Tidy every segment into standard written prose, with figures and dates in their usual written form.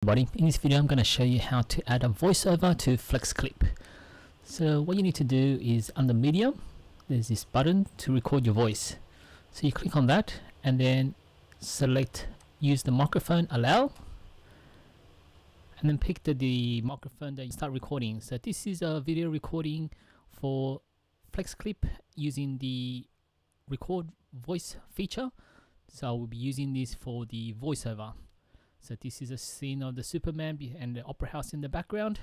Everybody, in this video I'm going to show you how to add a voiceover to Flexclip. So what you need to do is under media, there's this button to record your voice. So you click on that and then select use the microphone, allow, and then pick the microphone that you start recording. So this is a video recording for Flexclip using the record voice feature. So I will be using this for the voiceover. So this is a scene of the Superman and the opera house in the background,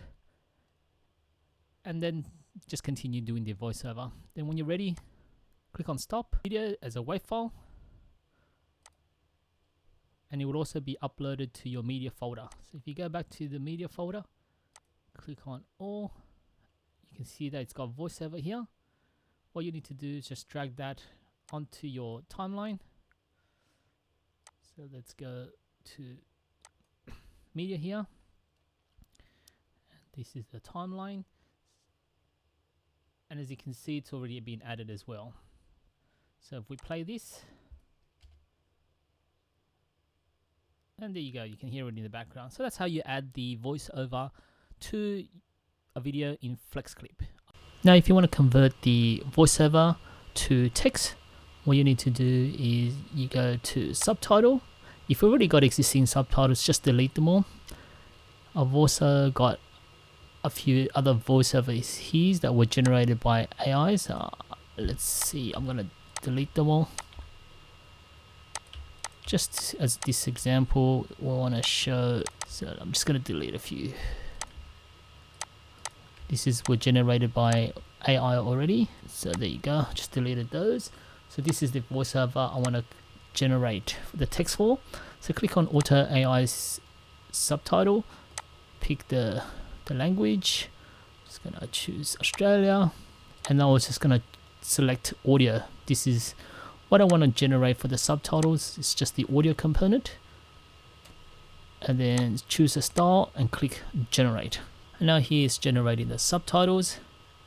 and then just continue doing the voiceover. Then when you're ready, click on stop video as a WAV file, and it will also be uploaded to your media folder. So if you go back to the media folder, click on all, you can see that it's got voiceover here. What you need to do is just drag that onto your timeline. So let's go to media here, and this is the timeline, and as you can see it's already been added as well. So if we play this, and there you go, you can hear it in the background. So that's how you add the voiceover to a video in Flexclip. Now if you want to convert the voiceover to text, what you need to do is you go to subtitle. If you've already got existing subtitles, just delete them all. I've also got a few other voiceovers here that were generated by AI. So let's see, I'm going to delete them all. Just as this example, we want to show, so I'm just going to delete a few. Were generated by AI already. So there you go, just deleted those. So this is the voiceover I want to generate the text for. So click on auto AI's subtitle, pick the language. Just gonna choose Australia, and now I was just gonna select audio. This is what I want to generate for the subtitles. It's just the audio component, and then choose a style and click generate. And now here it's generating the subtitles.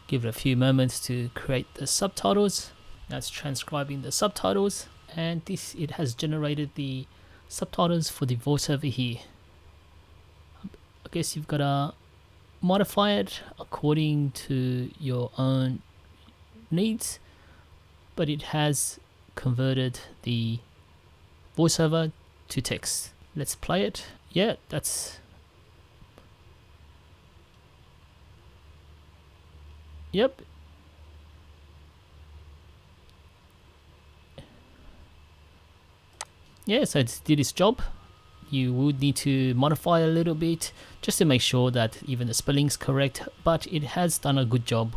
Give it a few moments to create the subtitles. Now it's transcribing the subtitles, and it has generated the subtitles for the voiceover here. I guess you've got to modify it according to your own needs, but it has converted the voiceover to text. Let's play it. Yeah, yep. Yeah, so it did its job. You would need to modify a little bit just to make sure that even the spelling's correct, but it has done a good job.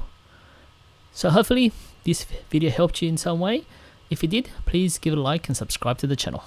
So hopefully this video helped you in some way. If it did, please give it a like and subscribe to the channel.